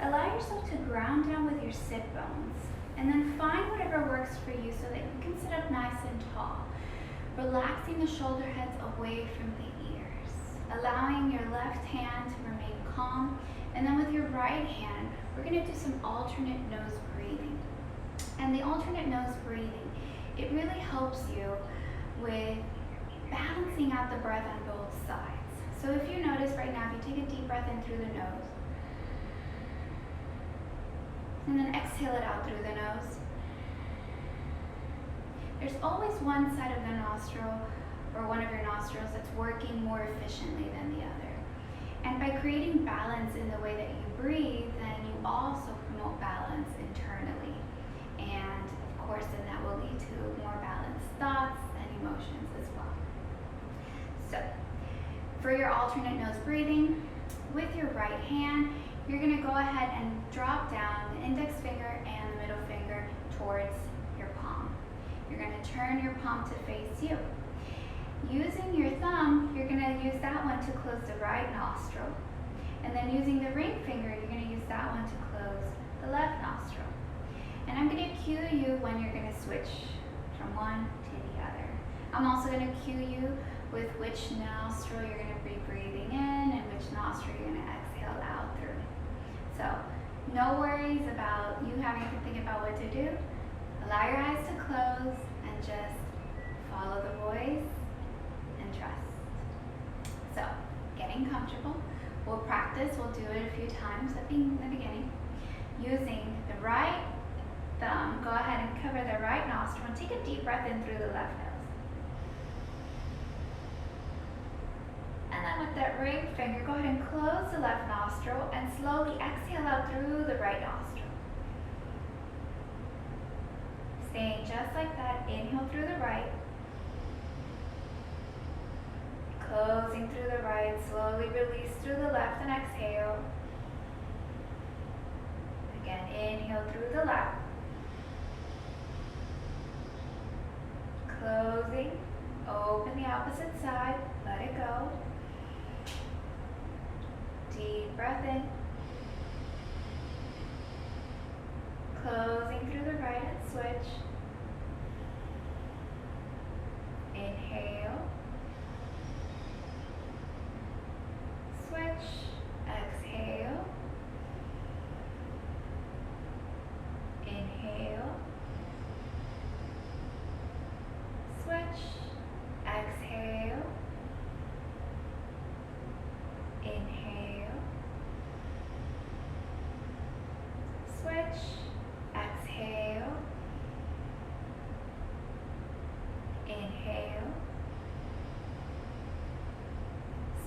Allow yourself to ground down with your sit bones, and then find whatever works for you so that you can sit up nice and tall, relaxing the shoulder heads away from the ears, allowing your left hand to remain calm, and then with your right hand, we're going to do some alternate nose breathing. And the alternate nose breathing, it really helps you with balancing out the breath on both sides. So if you notice right now, if you take a deep breath in through the nose, and then exhale it out through the nose, there's always one side of the nostril or one of your nostrils that's working more efficiently than the other. And by creating balance in the way that you breathe, then you also promote balance internally. And of course, then that will lead to more balanced thoughts and emotions as well. So, for your alternate nose breathing, with your right hand, you're going to go ahead and drop down the index finger and the middle finger towards your palm. You're going to turn your palm to face you. Using your thumb, you're going to use that one to close the right nostril. And then using the ring finger, you're going to use that one to close the left nostril. And I'm going to cue you when you're going to switch from one to the other. I'm also going to cue you with which nostril you're going to be breathing in and which nostril you're going to exhale out through. So, no worries about you having to think about what to do. Allow your eyes to close and just follow the voice and trust. So, getting comfortable. We'll practice, we'll do it a few times at the beginning. Using the right thumb, go ahead and cover the right nostril and take a deep breath in through the left nose. And then with that ring finger, go ahead and close the left nostril and slowly exhale out through the right nostril. Staying just like that, inhale through the right. Closing through the right, slowly release through the left and exhale. Again, inhale through the left. Closing, open the opposite side, let it go. Deep breath in. Closing through the right and switch. Inhale. Switch. Exhale. Inhale. Switch. Exhale. Inhale. Switch. Exhale. Inhale.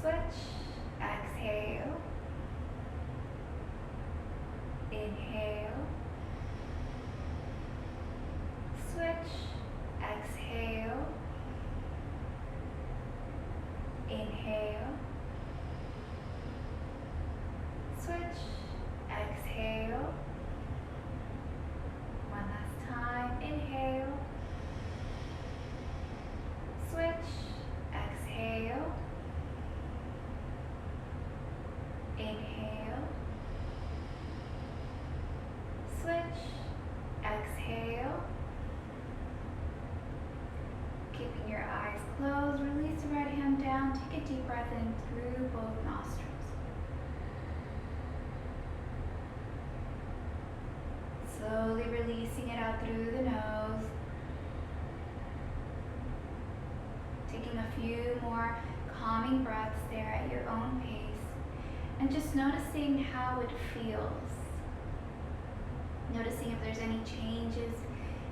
Switch. Exhale. Inhale. Switch. Exhale. Inhale. Switch. Exhale. One last time. Inhale. Switch. Exhale. Inhale. Switch. Exhale. Keeping your eyes closed, release the right hand down. Take a deep breath in through both nostrils. Slowly releasing it out through the nose. Taking a few more calming breaths there at your own pace. And just noticing how it feels. Noticing if there's any changes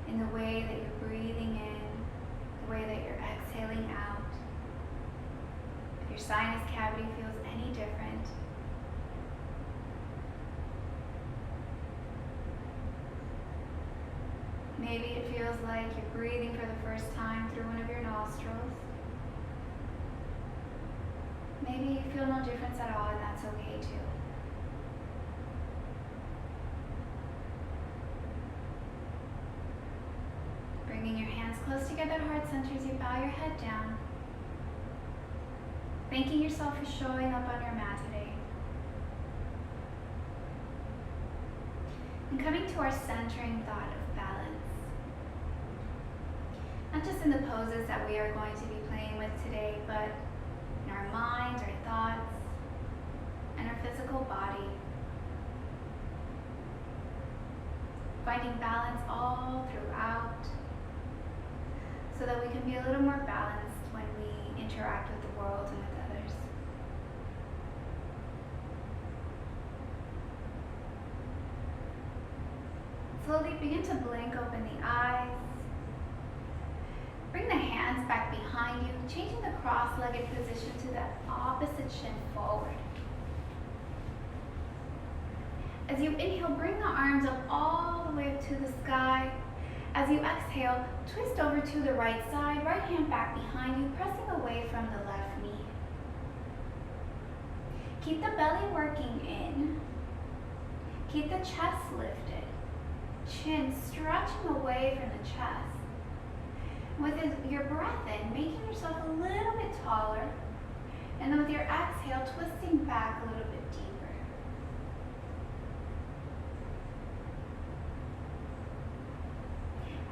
in the way that you're breathing in, the way that you're exhaling out. If your sinus cavity feels any different. Maybe it feels like you're breathing for the first time through one of your nostrils. Maybe you feel no difference at all, and that's okay too. Bringing your hands close together at heart center as you bow your head down. Thanking yourself for showing up on your mat today. And coming to our centering thought of balance. Not just in the poses that we are going to be playing with today, but in our minds, our thoughts, and our physical body. Finding balance all throughout so that we can be a little more balanced when we interact with the world and with others. Slowly begin to blink open the eyes. Bring the hands back behind you, changing the cross-legged position to the opposite shin forward. As you inhale, bring the arms up all the way up to the sky. As you exhale, twist over to the right side, right hand back behind you, pressing away from the left knee. Keep the belly working in. Keep the chest lifted. Chin stretching away from the chest. With your breath in, making yourself a little bit taller. And then with your exhale, twisting back a little bit deeper.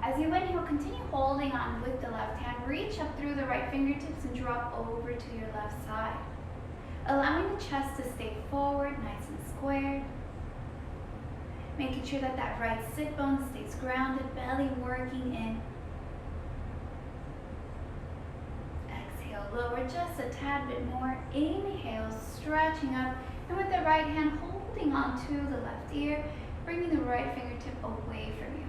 As you inhale, continue holding on with the left hand. Reach up through the right fingertips and drop over to your left side. Allowing the chest to stay forward, nice and squared. Making sure that that right sit bone stays grounded, belly working in. Exhale, lower just a tad bit more. Inhale, stretching up. And with the right hand, holding on to the left ear, bringing the right fingertip away from you.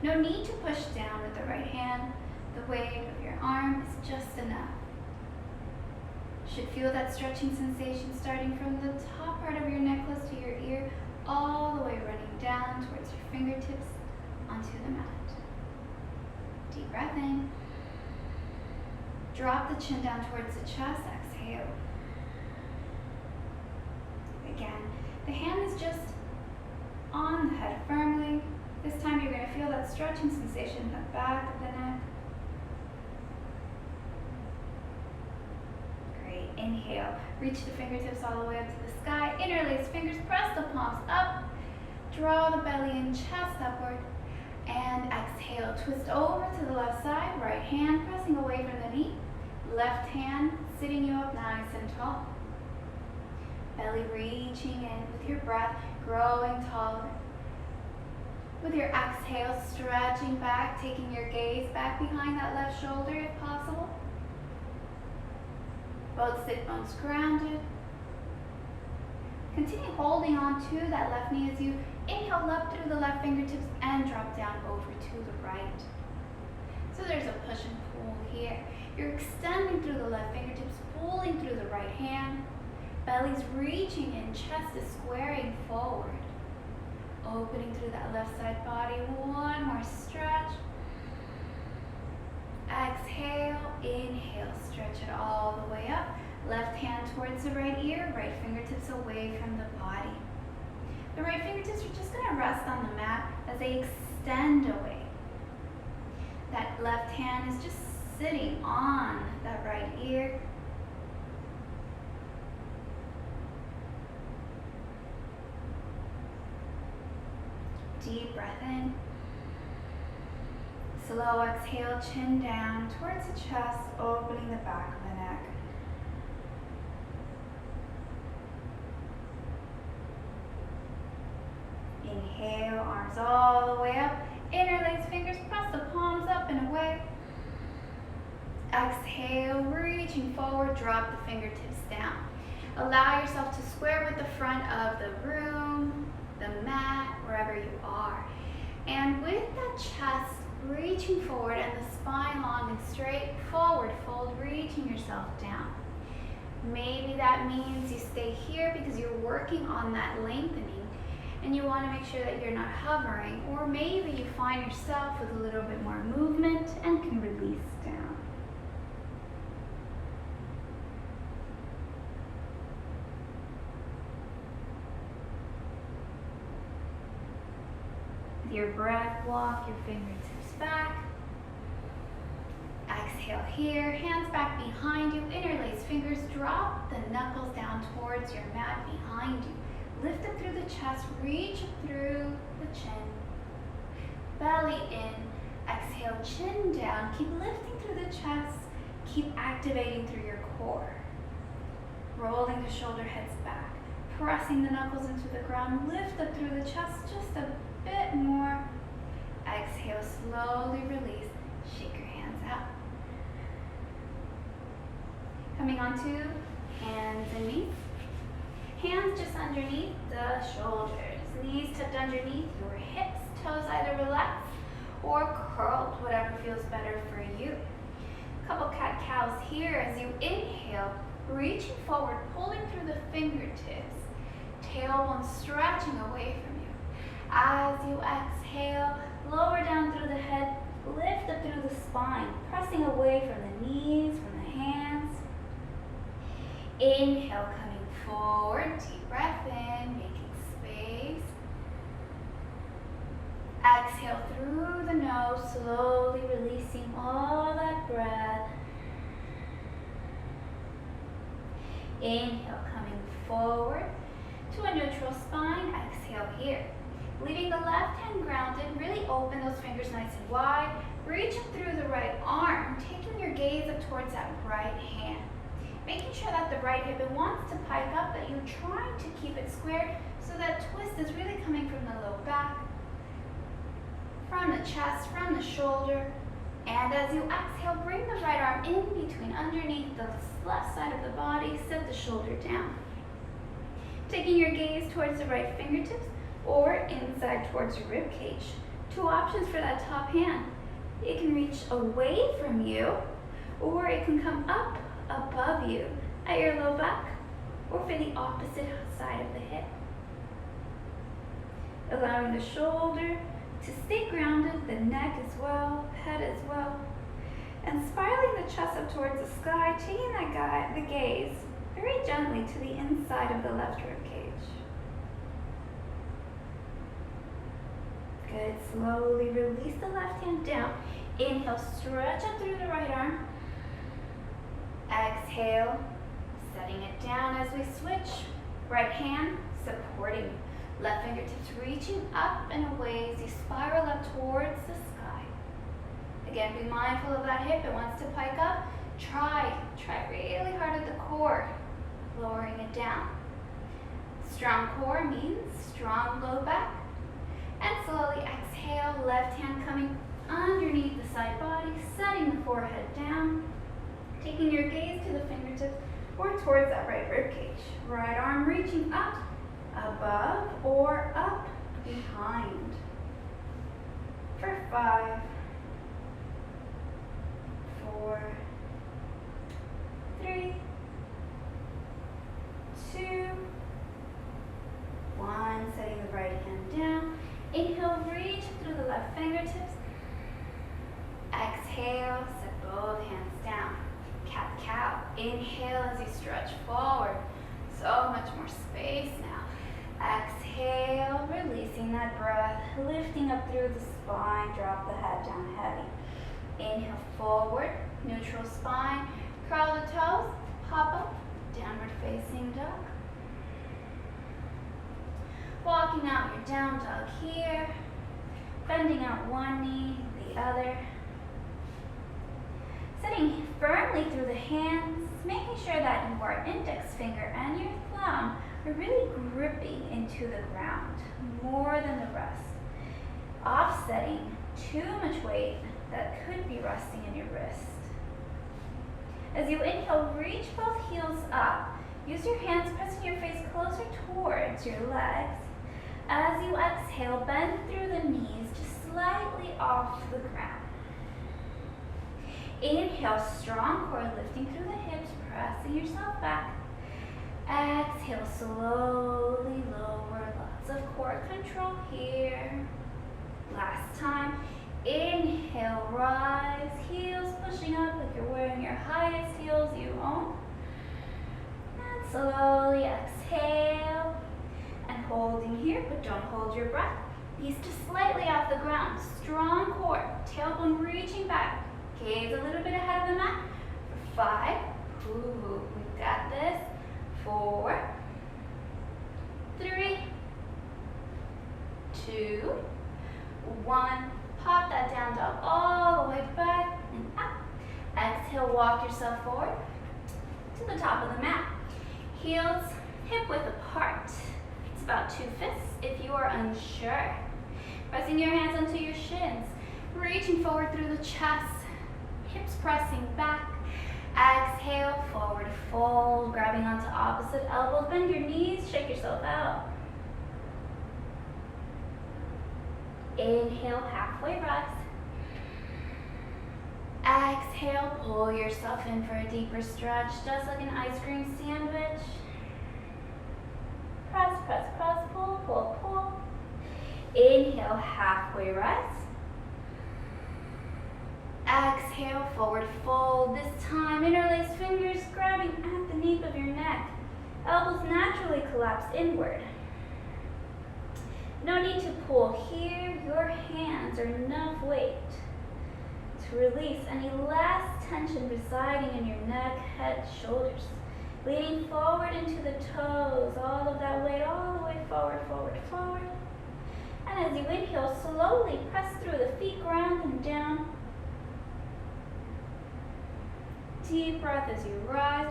No need to push down with the right hand. The weight of your arm is just enough. Should feel that stretching sensation starting from the top part of your necklace to your ear, all the way running down towards your fingertips onto the mat. Deep breath in. Drop the chin down towards the chest. Exhale. Again, the hand is just on the head firmly. This time you're going to feel that stretching sensation in the back of the neck. Great. Inhale. Reach the fingertips all the way up to the sky. Interlace fingers. Press the palms up. Draw the belly and chest upward. And exhale. Twist over to the left side. Right hand pressing away from the knee. Left hand sitting you up nice and tall. Belly reaching in with your breath. Growing taller. With your exhale, stretching back, taking your gaze back behind that left shoulder if possible. Both sit bones grounded. Continue holding on to that left knee as you inhale up through the left fingertips and drop down over to the right. So there's a push and pull here. You're extending through the left fingertips, pulling through the right hand. Belly's reaching in, chest is squaring forward. Opening through that left side body. One more stretch. Exhale, inhale, stretch it all the way up. Left hand towards the right ear, right fingertips away from the body. The right fingertips are just going to rest on the mat as they extend away. That left hand is just sitting on that right ear. Deep breath in. Slow exhale, chin down towards the chest, opening the back of the neck. Inhale, arms all the way up. Interlace fingers, press the palms up and away. Exhale, reaching forward, drop the fingertips down. Allow yourself to square with the front of the room, the mat, wherever you are. And with that chest reaching forward and the spine long and straight, forward fold, reaching yourself down. Maybe that means you stay here because you're working on that lengthening and you want to make sure that you're not hovering, or maybe you find yourself with a little bit more movement and can release down. With your breath, walk your fingertips back. Exhale here, hands back behind you, interlace fingers, drop the knuckles down towards your mat behind you. Lift up through the chest, reach up through the chin. Belly in, exhale, chin down. Keep lifting through the chest. Keep activating through your core. Rolling the shoulder heads back. Pressing the knuckles into the ground. Lift up through the chest just a bit more. Exhale, slowly release. Shake your hands out. Coming onto hands and knees. Hands just underneath the shoulders. Knees tucked underneath your hips. Toes either relaxed or curled, whatever feels better for you. Couple cat-cows here as you inhale, reaching forward, pulling through the fingertips. Tailbone stretching away from you. As you exhale, lower down through the head, lift up through the spine, pressing away from the knees, from the hands. Inhale, coming forward, deep breath in, making space. Exhale through the nose, slowly releasing all that breath. Inhale, coming forward to a neutral spine. Exhale here. Leaving the left hand grounded, really open those fingers nice and wide. Reach up through the right arm, taking your gaze up towards that right hand. Making sure that the right hip, it wants to pike up, but you're trying to keep it squared so that twist is really coming from the low back, from the chest, from the shoulder. And as you exhale, bring the right arm in between, underneath the left side of the body, set the shoulder down. Taking your gaze towards the right fingertips or inside towards your rib cage. Two options for that top hand. It can reach away from you, or it can come up above you at your low back, or for the opposite side of the hip. Allowing the shoulder to stay grounded, the neck as well, head as well. And spiraling the chest up towards the sky, taking the gaze very gently to the inside of the left rib cage. Good, slowly release the left hand down. Inhale, stretch up through the right arm. Exhale, setting it down as we switch. Right hand supporting, left fingertips reaching up and away as you spiral up towards the sky. Again, be mindful of that hip. It wants to pike up. Try really hard at the core, lowering it down. Strong core means strong low back. And slowly exhale, left hand coming underneath the side body, setting the forehead down. Taking your gaze to the fingertips or towards that right rib cage. Right arm reaching up, above, or up behind. For 5, 4, 3, 2, 1. Setting the right hand down. Inhale, reach through the left fingertips. Exhale, set both hands down. Cat-cow. Inhale as you stretch forward. So much more space now. Exhale, releasing that breath, lifting up through the spine, drop the head down heavy. Inhale, forward, neutral spine, curl the toes, pop up, downward facing dog. Walking out your down dog here, bending out one knee, the other. Sitting firmly through the hands, making sure that your index finger and your thumb are really gripping into the ground more than the rest. Offsetting too much weight that could be resting in your wrist. As you inhale, reach both heels up. Use your hands pressing your face closer towards your legs. As you exhale, bend through the knees just slightly off the ground. Inhale, strong core lifting through the hips, pressing yourself back. Exhale, slowly lower, lots of core control here. Last time, inhale, rise, heels pushing up like you're wearing your highest heels you own. And slowly exhale, and holding here, but don't hold your breath. Knees just slightly off the ground, strong core, tailbone reaching back. Gaze a little bit ahead of the mat. For 5, we've got this. 4, 3, 2, 1. Pop that down dog all the way back and up. Exhale, walk yourself forward to the top of the mat. Heels hip width apart. It's about 2 fists if you are unsure. Pressing your hands onto your shins. Reaching forward through the chest. Hips pressing back. Exhale, forward fold. Grabbing onto opposite elbows. Bend your knees, shake yourself out. Inhale, halfway rise. Exhale, pull yourself in for a deeper stretch, just like an ice cream sandwich. Press, press, press, pull, pull, pull. Inhale, halfway rise. Exhale, forward fold. This time, interlace fingers grabbing at the nape of your neck. Elbows naturally collapse inward. No need to pull here. Your hands are enough weight to release any last tension residing in your neck, head, shoulders. Leaning forward into the toes, all of that weight all the way forward, forward, forward. And as you inhale, slowly press through the feet, ground them down. Deep breath as you rise.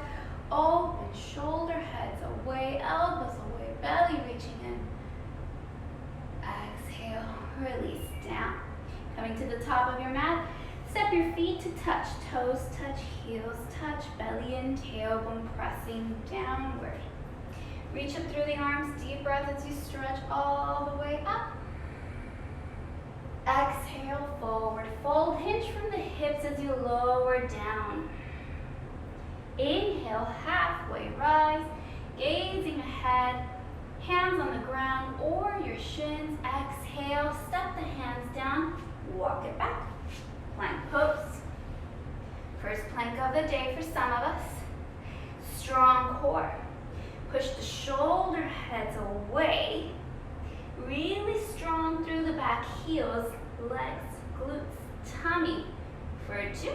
Open, shoulder heads away, elbows away, belly reaching in. Exhale, release down. Coming to the top of your mat, step your feet to touch, toes touch, heels touch, belly and tailbone pressing downward. Reach up through the arms, deep breath as you stretch all the way up. Exhale, forward fold, hinge from the hips as you lower down. Inhale, halfway rise, gazing ahead, hands on the ground or your shins. Exhale, step the hands down, walk it back. Plank pose. First plank of the day for some of us. Strong core. Push the shoulder heads away. Really strong through the back, heels, legs, glutes, tummy. For 2.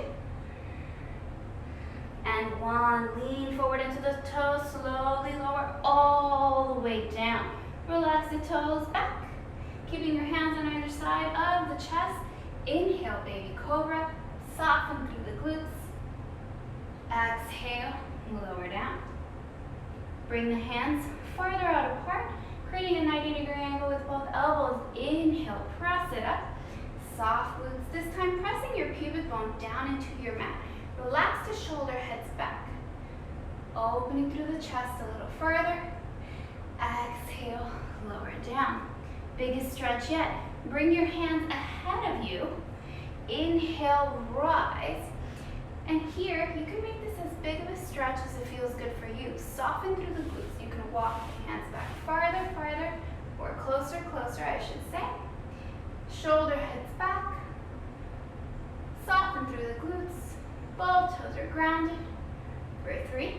And 1, lean forward into the toes, slowly lower all the way down. Relax the toes back, keeping your hands on either side of the chest. Inhale, baby cobra, soften through the glutes. Exhale, lower down. Bring the hands farther out apart, creating a 90-degree angle with both elbows. Inhale, press it up. Soft glutes, this time pressing your pubic bone down into your mat. Relax the shoulder heads back. Opening through the chest a little further. Exhale, lower down. Biggest stretch yet. Bring your hands ahead of you. Inhale, rise. And here, you can make this as big of a stretch as it feels good for you. Soften through the glutes. You can walk the hands back farther, farther, or closer, closer, I should say. Shoulder heads back. Soften through the glutes. Both toes are grounded. For 3.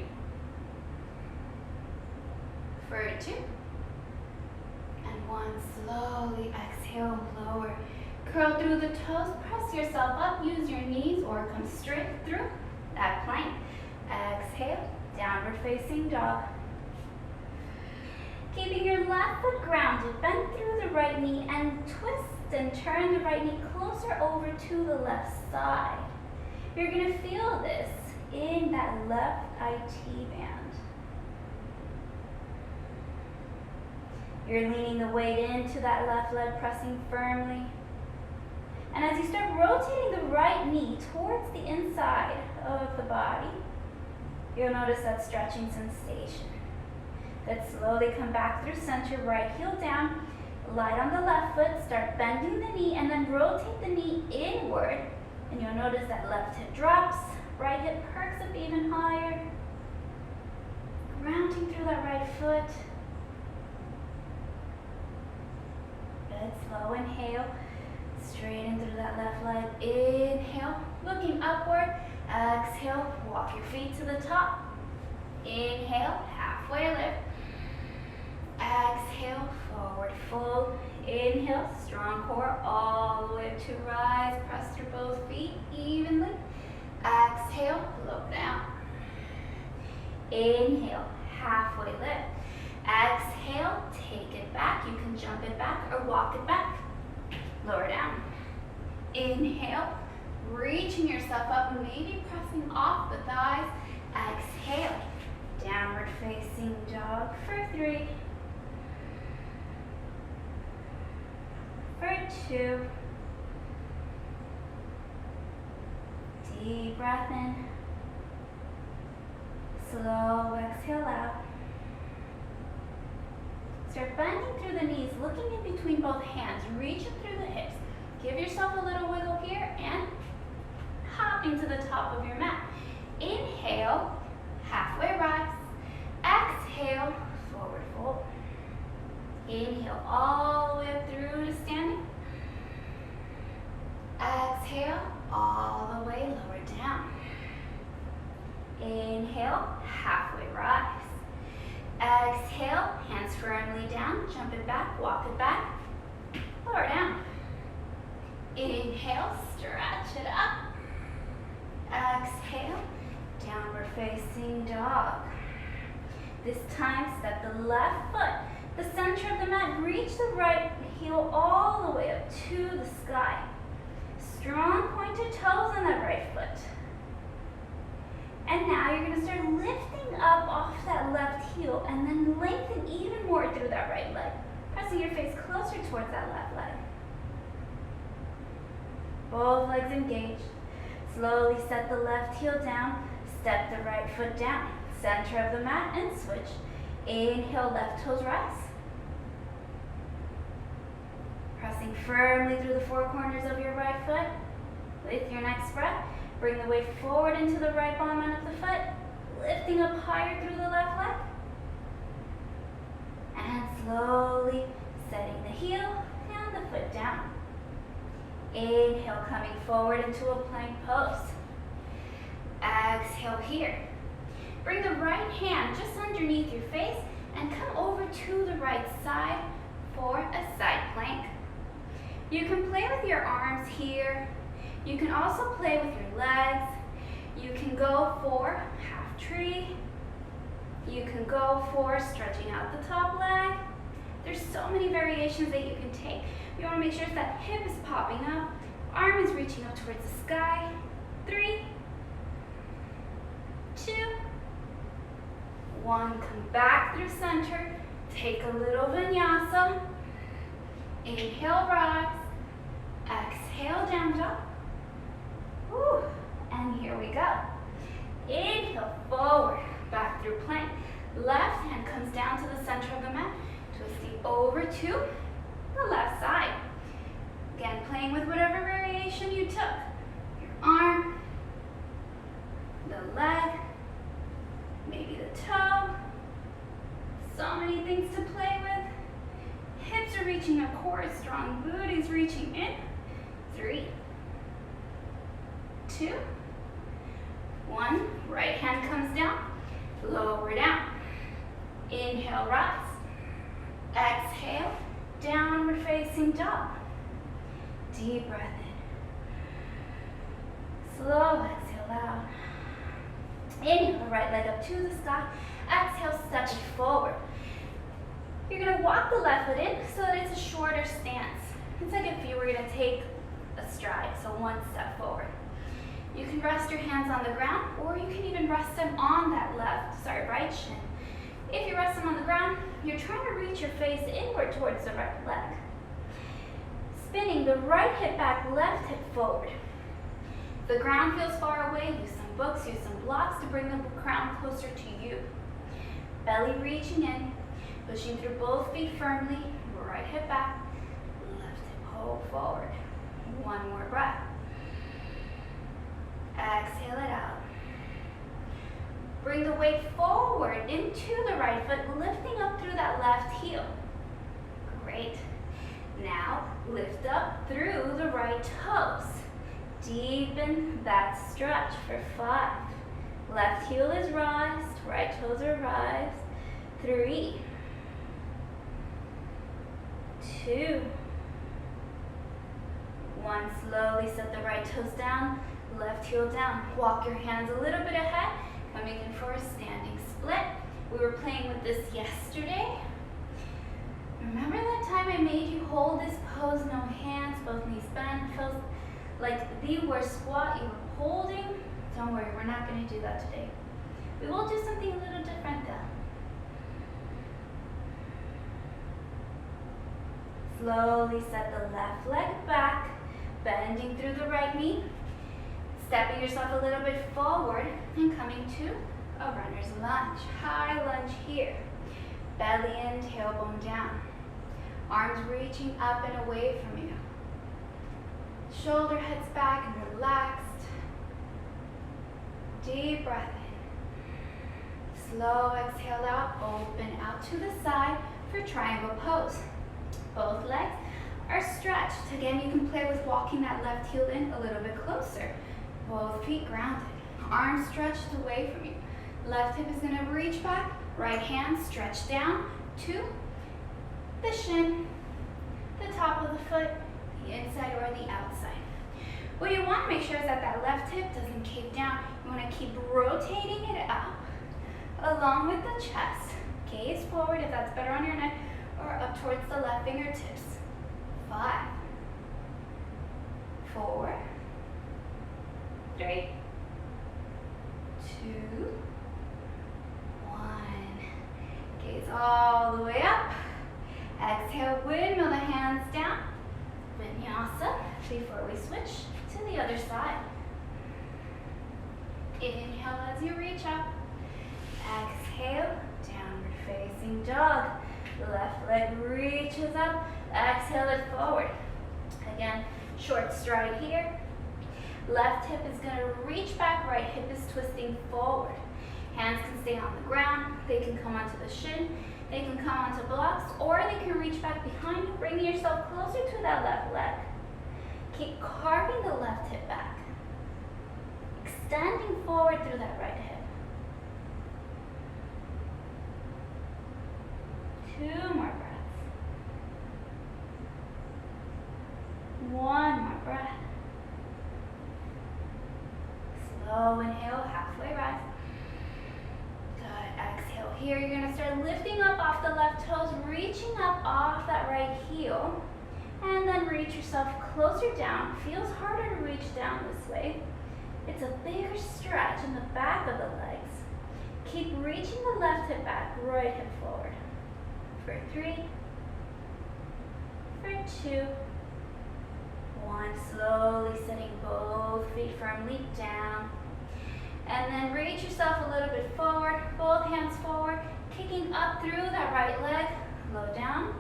For 2. And 1. Slowly exhale, lower. Curl through the toes, press yourself up, use your knees or come straight through that plank. Exhale, downward facing dog. Keeping your left foot grounded, bend through the right knee and twist and turn the right knee closer over to the left side. You're going to feel this in that left IT band. You're leaning the weight into that left leg, pressing firmly. And as you start rotating the right knee towards the inside of the body, you'll notice that stretching sensation. Good, slowly come back through center, right heel down, light on the left foot, start bending the knee, and then rotate the knee inward. And you'll notice that left hip drops, right hip perks up even higher. Grounding through that right foot. Good, slow inhale. Straighten through that left leg. Inhale, looking upward. Exhale, walk your feet to the top. Inhale, halfway lift. Exhale, forward fold. Inhale, strong core all the way to rise. Press through both feet evenly. Exhale, look down. Inhale, halfway lift. Exhale, take it back. You can jump it back or walk it back. Lower down. Inhale, reaching yourself up, maybe pressing off the thighs. Exhale, downward facing dog for 3, for 2. Deep breath in. Slow exhale out. Start bending through the knees, looking in between both hands, reaching through the hips. Give yourself a little wiggle here and hop into the top of your mat. Inhale, halfway rise. Exhale, forward fold. Inhale all the way up through to standing. Exhale, all the way lower down. Inhale, halfway rise. Exhale, hands firmly down, jump it back, walk it back, lower down. Inhale, stretch it up. Exhale, downward facing dog. This time, step the left foot, the center of the mat, reach the right heel all the way up to the sky. Strong pointed toes on that right foot. And now you're going to start lifting up off that left heel and then lengthen even more through that right leg, pressing your face closer towards that left leg. Both legs engaged. Slowly set the left heel down, step the right foot down, center of the mat and switch. Inhale, left toes rise. Pressing firmly through the four corners of your right foot. With your next breath, bring the weight forward into the right bottom end of the foot, lifting up higher through the left leg. And slowly setting the heel and the foot down. Inhale, coming forward into a plank pose. Exhale here. Bring the right hand just underneath your face and come over to the right side for a side plank. You can play with your arms here. You can also play with your legs. You can go for half tree. You can go for stretching out the top leg. There's so many variations that you can take. You want to make sure that hip is popping up, arm is reaching up towards the sky. 3, 2, 1. Come back through center. Take a little vinyasa. Inhale, rise. Exhale, down dog. Whew. And here we go. Inhale, forward, back through plank. Left hand comes down to the center of the mat, twisting over to the left side. Again, playing with whatever variation you took. Your arm, the leg, maybe the toe. So many things to play with. Hips are reaching up, core is strong, booty's reaching in. 3, 2, 1. Right hand comes down, lower down. Inhale, rise. Exhale, downward facing dog. Deep breath in. Slow exhale out. Inhale, the right leg up to the sky. Exhale, step it forward. You're going to walk the left foot in so that it's a shorter stance. It's like if you were going to take a stride, so one step forward. You can rest your hands on the ground, or you can even rest them on that right shin. If you rest them on the ground, you're trying to reach your face inward towards the right leg. Spinning the right hip back, left hip forward. If the ground feels far away, use some books, use some blocks to bring the ground closer to you. Belly reaching in, pushing through both feet firmly, right hip back, left hip hold forward. One more breath. Exhale it out. Bring the weight forward into the right foot, lifting up through that left heel. Great. Now, lift up through the right toes. Deepen that stretch for 5. Left heel is raised, right toes are raised. 3, 2, 1. Slowly set the right toes down, left heel down. Walk your hands a little bit ahead, coming in for a standing split. We were playing with this yesterday. Remember that time I made you hold this pose, no hands, both knees bent, feels like the worst squat you were holding? Don't worry, we're not going to do that today. We will do something a little different though. Slowly set the left leg back, bending through the right knee, stepping yourself a little bit forward and coming to a runner's lunge. High lunge here. Belly in, tailbone down. Arms reaching up and away from you. Shoulder heads back and relaxed. Deep breath in. Slow exhale out, open out to the side for triangle pose. Both legs are stretched. Again, you can play with walking that left heel in a little bit closer. Both feet grounded. Arms stretched away from you. Left hip is going to reach back. Right hand stretched down to the shin, the top of the foot, the inside or the outside. What you want to make sure is that that left hip doesn't cave down. You want to keep rotating it up along with the chest. Gaze forward if that's better on your neck, or up towards the left fingertips. 5, 4, 3, 2, 1. Gaze all the way up. Exhale, windmill the hands down. Vinyasa before we switch to the other side. Inhale as you reach up. Exhale, downward facing dog. The left leg reaches up. Exhale it forward. Again, short stride here. Left hip is going to reach back. Right hip is twisting forward. Hands can stay on the ground. They can come onto the shin. They can come onto blocks, or they can reach back behind you, bringing yourself closer to that left leg. Keep carving the left hip back. Extending forward through that right hip. 2 more breaths. 1 more breath. Slow inhale, halfway rise. Good, exhale here. You're going to start lifting up off the left toes, reaching up off that right heel, and then reach yourself closer down. Feels harder to reach down this way. It's a bigger stretch in the back of the legs. Keep reaching the left hip back, right hip forward. For 3, for 2, 1. Slowly setting both feet firmly down. And then reach yourself a little bit forward, both hands forward, kicking up through that right leg, low down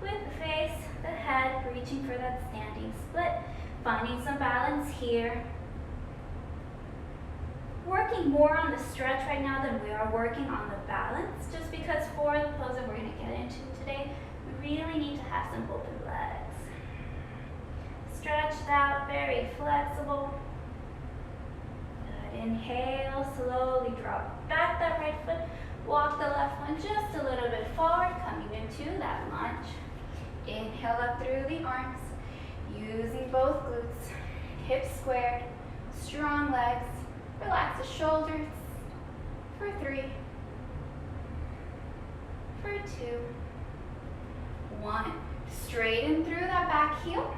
with the face, the head, reaching for that standing split, finding some balance here. Working more on the stretch right now than we are working on the balance, just because for the pose that we're going to get into today, we really need to have some open legs. Stretched out, very flexible. Good. Inhale, slowly drop back that right foot. Walk the left one just a little bit forward, coming into that lunge. Inhale up through the arms, using both glutes, hips squared, strong legs. Relax the shoulders. For 3, for 2, 1. Straighten through that back heel.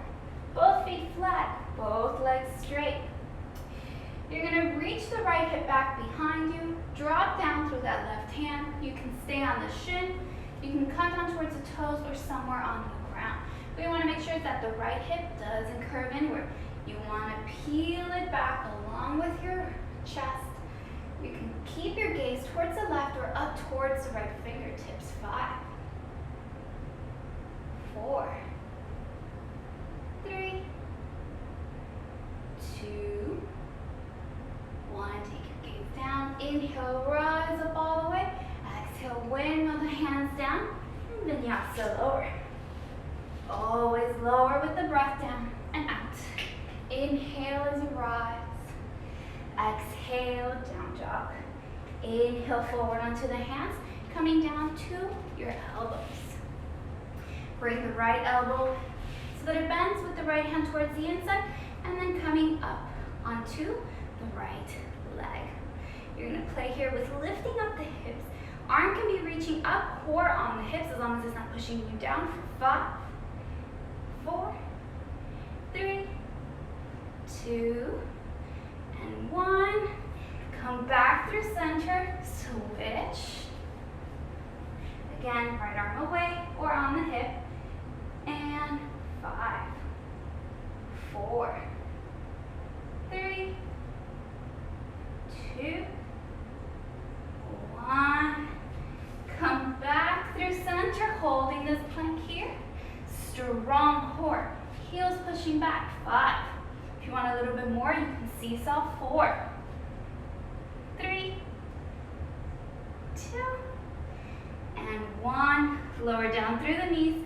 Both feet flat, both legs straight. You're going to reach the right hip back behind you, drop down through that left hand. You can stay on the shin. You can come down towards the toes or somewhere on the ground. But you want to make sure that the right hip doesn't curve inward. You want to peel it back along with your chest. You can keep your gaze towards the left or up towards the right fingertips. 5, 4, 3, 2, 1. Take your gaze down. Inhale, rise up all the way. Exhale, windmill the hands down. And vinyasa lower. Always lower with the breath down and out. Inhale as you rise. Exhale, down dog. Inhale forward onto the hands, coming down to your elbows. Bring the right elbow so that it bends with the right hand towards the inside, and then coming up onto the right leg. You're going to play here with lifting up the hips, Arm can be reaching up, core on the hips, as long as it's not pushing you down for 5, 4, 3, 2, and 1. Come back through center, switch. Again, right arm away or on the hip. And 5, 4, 3, 2, 1. Come back through center, holding this plank here. Strong core, heels pushing back. 5. If you want a little bit more, you can seesaw. 4, 3, 2, and 1. Lower down through the knees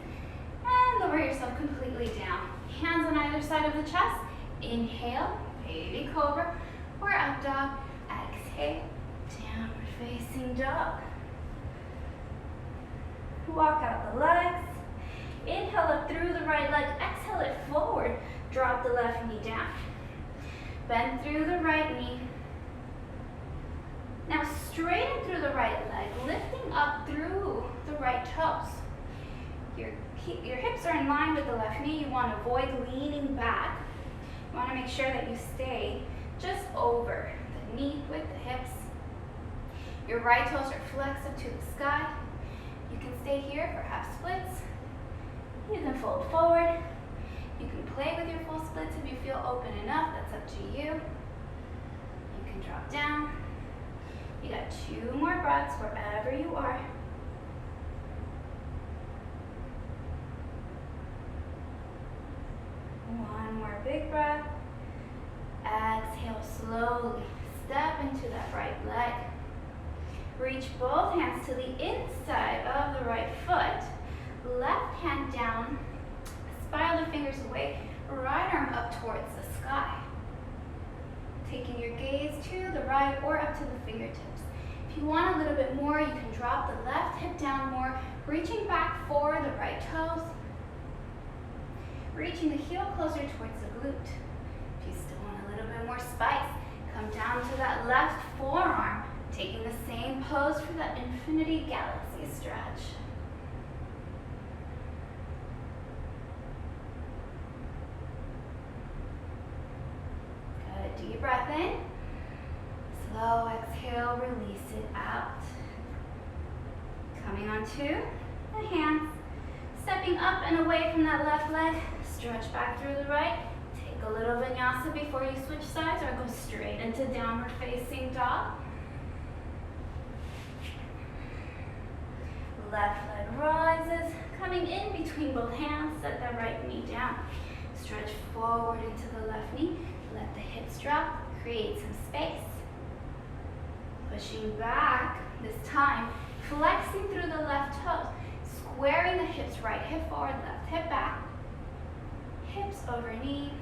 and lower yourself completely down. Hands on either side of the chest. Inhale, baby cobra, or up dog. Exhale, downward facing dog. Walk out the legs. Inhale up through the right leg. Exhale it forward. Drop the left knee down. Bend through the right knee. Now straighten through the right leg, lifting up through the right toes. Your hips are in line with the left knee. You want to avoid leaning back. You want to make sure that you stay just over the knee with the hips. Your right toes are flexed up to the sky. You can stay here for half splits. You can fold forward. You can play with your full splits if you feel open enough. That's up to you. You can drop down. You got 2 more breaths wherever you are. One more big breath. Exhale slowly. Step into that right leg. Reach both hands to the inside of the right foot. Left hand down. Spiral the fingers away. Right arm up towards the sky. Taking your gaze to the right or up to the fingertips. If you want a little bit more, you can drop the left hip down more, reaching back for the right toes. Reaching the heel closer towards the glute. If you still want a little bit more spice, come down to that left forearm, taking the same pose for that infinity galaxy stretch. Good, deep breath in. Slow exhale, release it out. Coming onto the hands. Stepping up and away from that left leg. Stretch back through the right. Take a little vinyasa before you switch sides or go straight into downward facing dog. Left leg rises. Coming in between both hands, set that right knee down. Stretch forward into the left knee. Let the hips drop. Create some space. Pushing back, this time flexing through the left toes, squaring the hips, right hip forward, left hip back, hips over knee,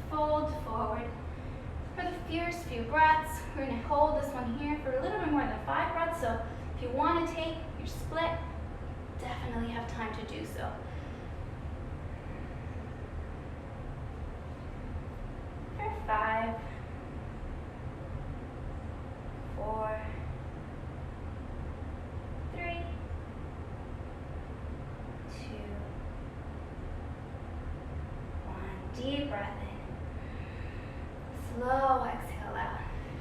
fold forward. For the first few breaths, we're going to hold this one here for a little bit more than 5 breaths, so if you want to take your split, definitely have time to do so. For 5, 4, 3, 2, 1. Deep breath in. Slow exhale out.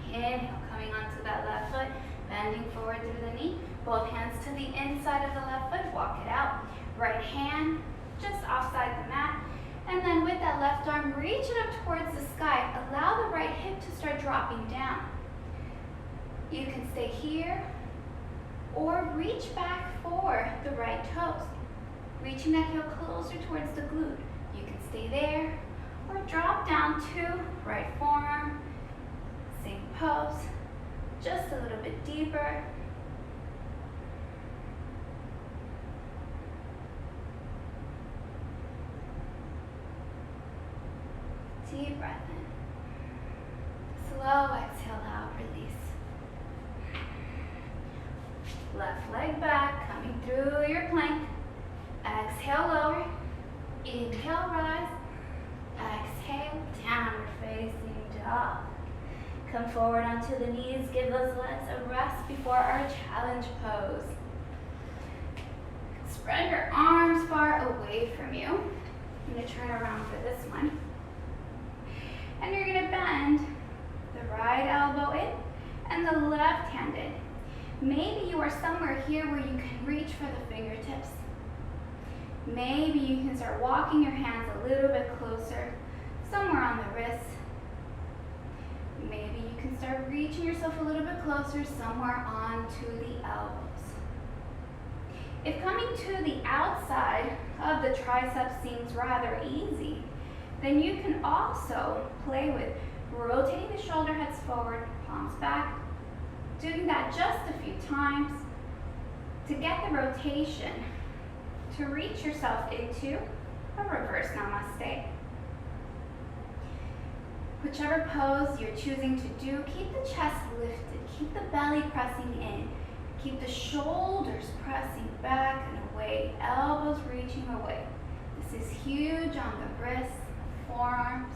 Inhale, coming onto that left foot, bending forward through the knee. Both hands to the inside of the left foot, walk it out. Right hand just offside the mat. And then with that left arm, reach it up towards the sky. Allow the right hip to start dropping down. You can stay here or reach back for the right toes. Reaching that heel closer towards the glute. You can stay there or drop down to right forearm. Same pose, just a little bit deeper. Deep breath in. Slow exhale out, release. Left leg back, coming through your plank. Exhale, lower. Inhale, rise. Exhale, downward facing dog. Come forward onto the knees. Give those legs a rest before our challenge pose. Spread your arms far away from you. I'm going to turn around for this one. And you're going to bend the right elbow in and the left hand in. Maybe you are somewhere here where you can reach for the fingertips. Maybe you can start walking your hands a little bit closer, somewhere on the wrists. Maybe you can start reaching yourself a little bit closer, somewhere onto the elbows. If coming to the outside of the triceps seems rather easy, then you can also play with rotating the shoulder heads forward, palms back, doing that just a few times to get the rotation to reach yourself into a reverse namaste. Whichever pose you're choosing to do, keep the chest lifted, keep the belly pressing in, keep the shoulders pressing back and away, elbows reaching away. This is huge on the wrists, forearms,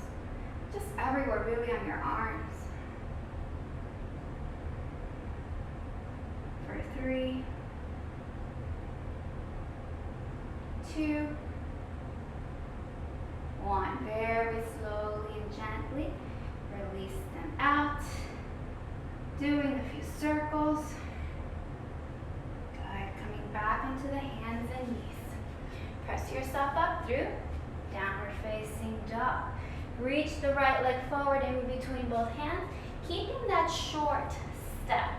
just everywhere really on your arms. For 3, 2, 1. Very slowly and gently release them out. Doing a few circles. Good. Coming back onto the hands and knees. Press yourself up through downward facing dog. Reach the right leg forward in between both hands, keeping that short step.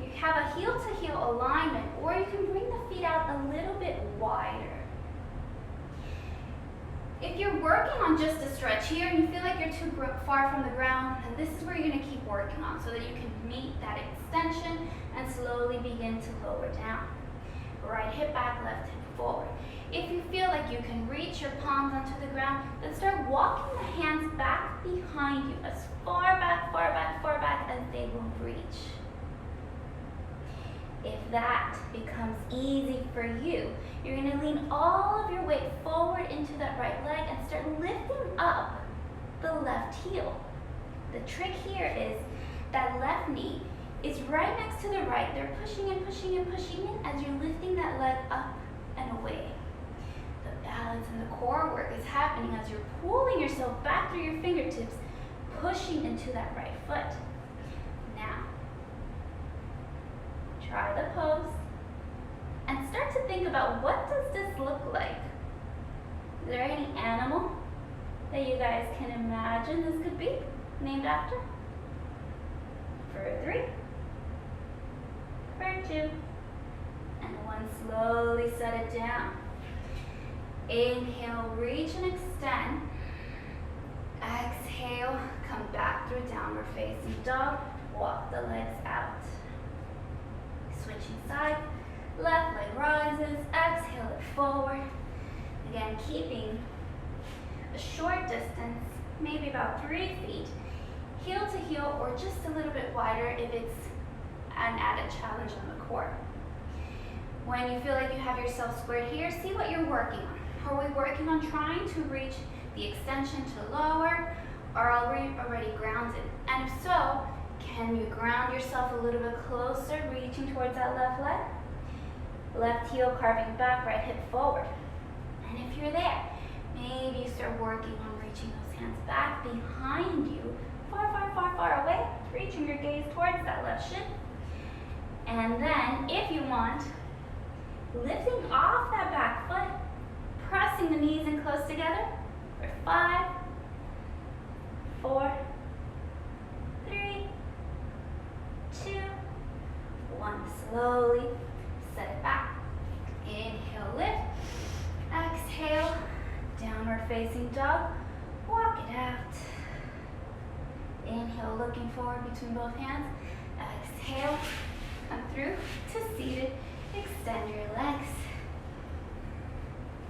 You have a heel to heel alignment, or you can bring the feet out a little bit wider. If you're working on just a stretch here and you feel like you're too far from the ground, then this is where you're going to keep working on so that you can meet that extension and slowly begin to lower down. Right hip back, left hip forward. If you feel like you can reach your palms onto the ground, then start walking the hands back behind you as far back, far back, far back as they will reach. If that becomes easy for you, you're going to lean all of your weight forward into that right leg and start lifting up the left heel. The trick here is that left knee is right next to the right. They're pushing and pushing and pushing in as you're lifting that leg up and away. The balance and the core work is happening as you're pulling yourself back through your fingertips, pushing into that right foot. Now, try the pose and start to think about, what does this look like? Is there any animal that you guys can imagine this could be named after? For 3, for 2, and 1, slowly set it down. Inhale, reach and extend. Exhale, come back through downward facing dog. Walk the legs out. Switching sides, left leg rises, exhale it forward. Again, keeping a short distance, maybe about 3 feet, heel to heel or just a little bit wider if it's an added challenge on the core. When you feel like you have yourself squared here, see what you're working on. Are we working on trying to reach the extension to lower, or are we already grounded? And if so, can you ground yourself a little bit closer, reaching towards that left leg? Left heel carving back, right hip forward. And if you're there, maybe you start working on reaching those hands back behind you, far, far, far, far away, reaching your gaze towards that left shin. And then, if you want, lifting off that back foot, pressing the knees in close together for 5, 4, 3, 2, 1. Slowly set it back. Inhale, lift. Exhale, downward facing dog. Walk it out. Inhale, looking forward between both hands. Exhale, come through to seated. Extend your legs.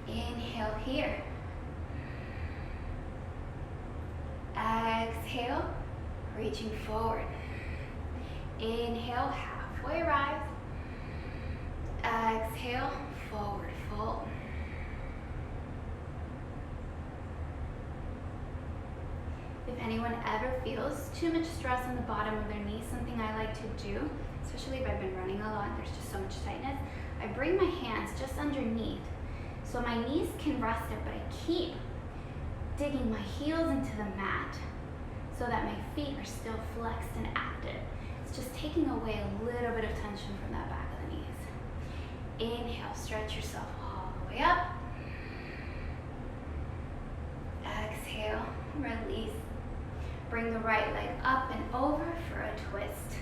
Inhale here. Exhale, reaching forward. Inhale, halfway rise. Exhale, forward fold. If if anyone ever feels too much stress on the bottom of their knee, something I like to do, especially if I've been running a lot and there's just so much tightness, I bring my hands just underneath so my knees can rest it, but I keep digging my heels into the mat so that my feet are still flexed and active. It's just taking away a little bit of tension from that back of the knees. Inhale, stretch yourself all the way up. Exhale, release. Bring the right leg up and over for a twist.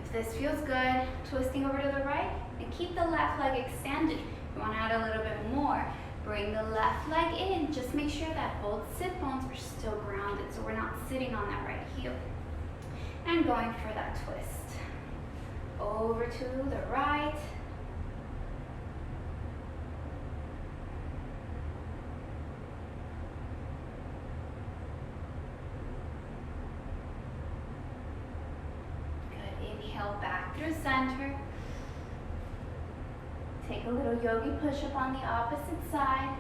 If this feels good, twisting over to the right, and keep the left leg extended. You want to add a little bit more. Bring the left leg in. Just make sure that both sit bones are still grounded so we're not sitting on that right heel. And going for that twist. Over to the right. Good. Inhale back through center. Take a little yogi push-up on the opposite side.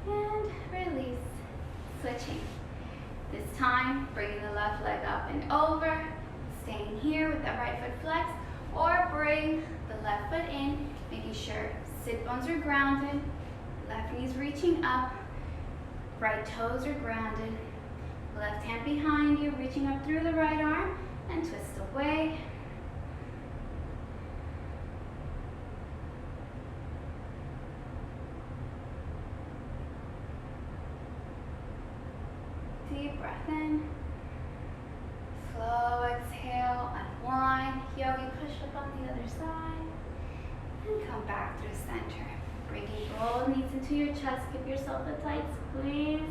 And release. Switching. This time, bringing the left leg up and over. Staying here with that right foot flexed. Or bring the left foot in, making sure sit bones are grounded. Left knee's reaching up. Right toes are grounded. Left hand behind you, reaching up through the right arm. And twist away. Deep breath in. Slow exhale, unwind. Yogi push up on the other side. And come back through center. Bringing both knees into your chest. Give yourself a tight squeeze.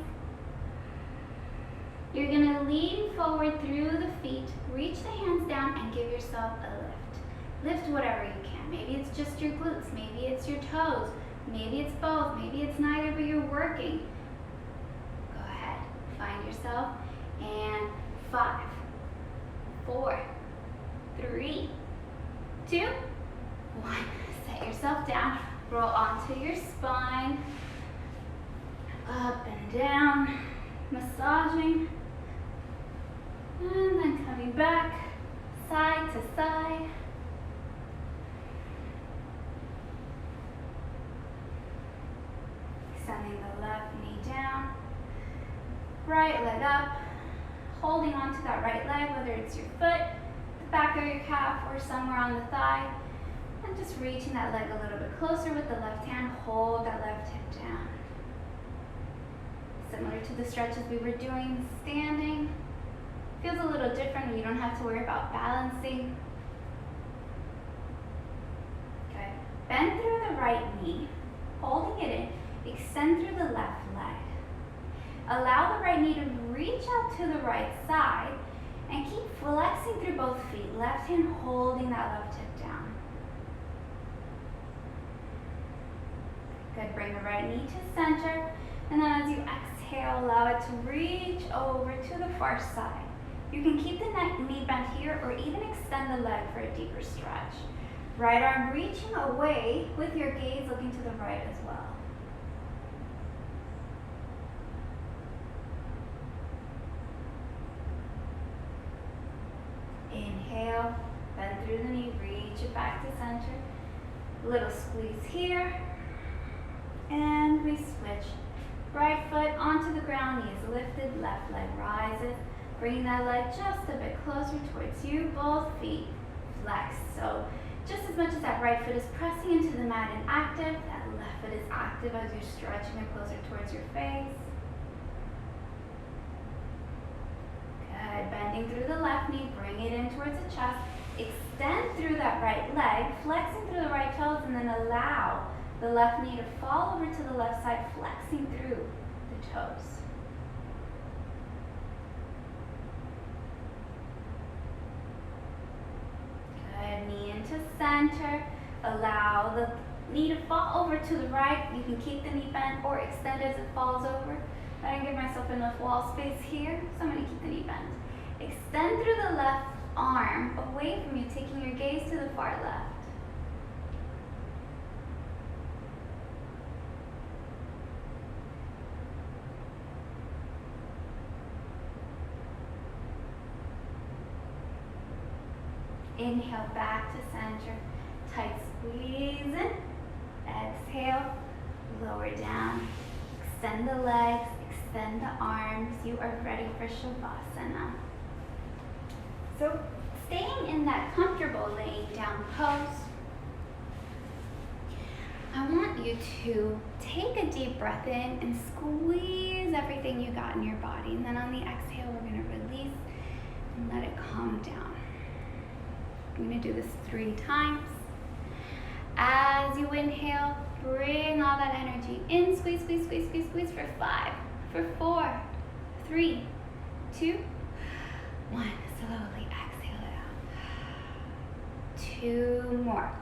You're going to lean forward through the feet. Reach the hands down and give yourself a lift. Lift whatever you can. Maybe it's just your glutes. Maybe it's your toes. Maybe it's both. Maybe it's neither, but you're working. Find yourself, and 5, 4, 3, 2, 1. Set yourself down, roll onto your spine, up and down, massaging, and then coming back, side to side. Extending the left knee down. Right leg up, holding onto that right leg, whether it's your foot, the back of your calf, or somewhere on the thigh. And just reaching that leg a little bit closer with the left hand. Hold that left hip down. Similar to the stretches we were doing standing. Feels a little different. You don't have to worry about balancing. Good. Bend through the right knee, holding it in. Extend through the left leg. Allow the right knee to reach out to the right side and keep flexing through both feet. Left hand holding that left hip down. Good, bring the right knee to center. And then as you exhale, allow it to reach over to the far side. You can keep the knee bent here or even extend the leg for a deeper stretch. Right arm reaching away with your gaze looking to the right as well. Inhale, bend through the knee, reach it back to center. Little squeeze here. And we switch. Right foot onto the ground, knees lifted, left leg rises. Bring that leg just a bit closer towards you, both feet flexed. So just as much as that right foot is pressing into the mat and active, that left foot is active as you're stretching it closer towards your face. Good, bending through the left knee, bring it in towards the chest. Extend through that right leg, flexing through the right toes, and then allow the left knee to fall over to the left side, flexing through the toes. Good, knee into center. Allow the knee to fall over to the right. You can keep the knee bent or extend as it falls over. I didn't give myself enough wall space here, so I'm going to keep the knee bent. Extend through the left arm away from you, taking your gaze to the far left. Inhale back to center. Tight squeeze in. Exhale, lower down. Extend the legs, extend the arms. You are ready for Shavasana. So staying in that comfortable laying down pose, I want you to take a deep breath in and squeeze everything you got in your body. And then on the exhale, we're going to release and let it calm down. I'm going to do this 3 times. As you inhale, bring all that energy in. Squeeze, squeeze, squeeze, squeeze, squeeze for 5, for 4, 3, 2, 1. Slowly exhale it out. 2 more.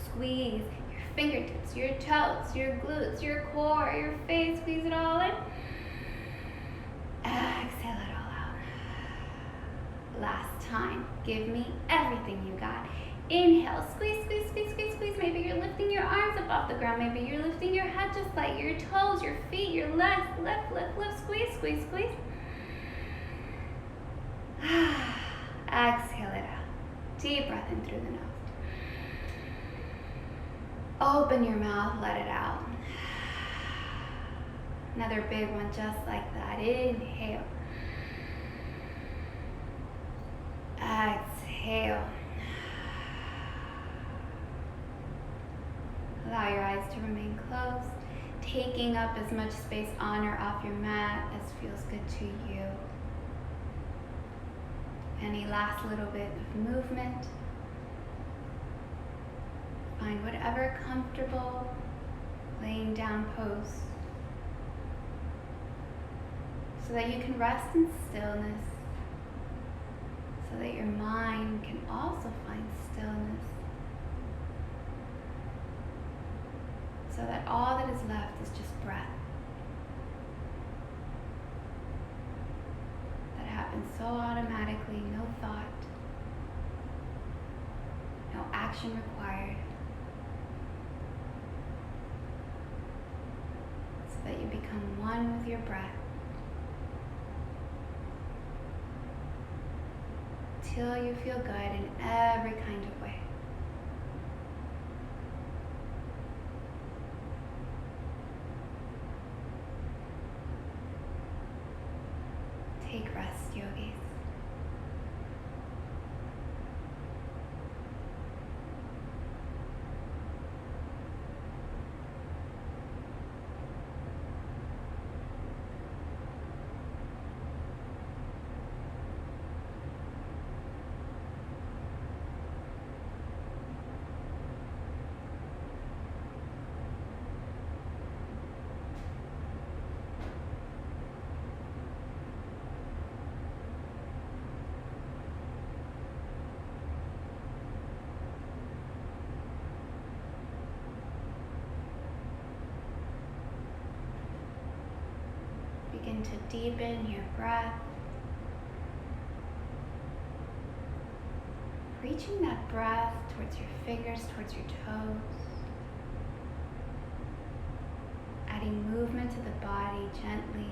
Squeeze your fingertips, your toes, your glutes, your core, your face. Squeeze it all in. Exhale it all out. Last time. Give me everything you got. Inhale, squeeze, squeeze, squeeze, squeeze, squeeze. Maybe you're lifting your arms up off the ground. Maybe you're lifting your head just like your toes, your feet, your legs. Lift, lift, lift, squeeze, squeeze, squeeze. Exhale it out. Deep breath in through the nose. Open your mouth, let it out. Another big one just like that. Inhale. Exhale. Allow your eyes to remain closed, taking up as much space on or off your mat as feels good to you. Any last little bit of movement. Find whatever comfortable laying down pose so that you can rest in stillness, so that your mind can also find stillness, so that all that is left is just breath. That happens so automatically, no thought, no action required, so that you become one with your breath till you feel good in every kind of way. Take rest, yogis. Begin to deepen your breath, reaching that breath towards your fingers, towards your toes, adding movement to the body gently,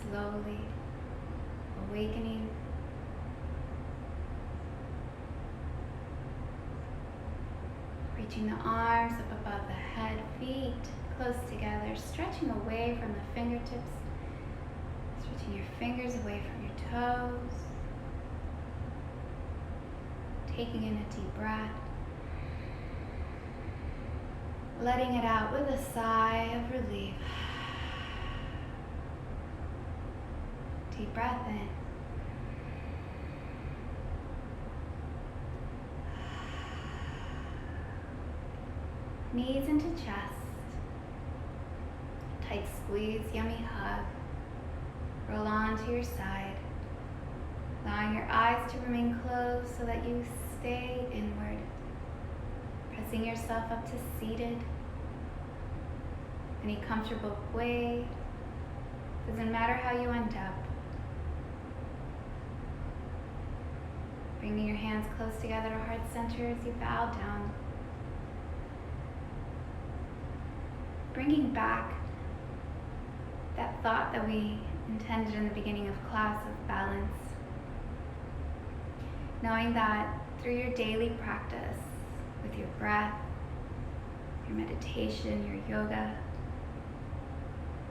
slowly, awakening. Reaching the arms up above the head, feet close together, stretching away from the fingertips. Stretching your fingers away from your toes. Taking in a deep breath. Letting it out with a sigh of relief. Deep breath in. Knees into chest. Tight squeeze, yummy hug. Roll on to your side, allowing your eyes to remain closed so that you stay inward, pressing yourself up to seated, any comfortable way. Doesn't matter how you end up. Bringing your hands close together to heart center as you bow down. Bringing back that thought that we intended in the beginning of class of balance. knowing that through your daily practice with your breath, your meditation, your yoga,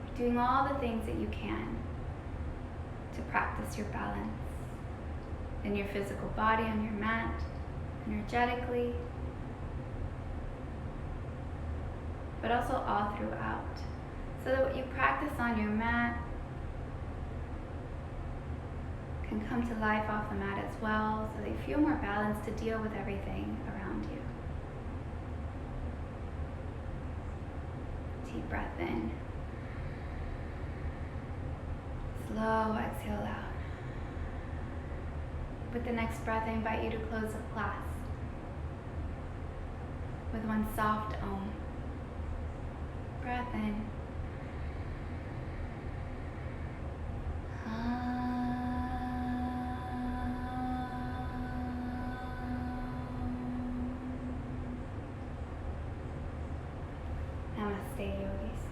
you're doing all the things that you can to practice your balance in your physical body, on your mat, energetically, but also all throughout. So that what you practice on your mat can come to life off the mat as well, so that you feel more balanced to deal with everything around you. Deep breath in. Slow exhale out. With the next breath, I invite you to close the class with one soft Om. Breath in. Namaste, yogis.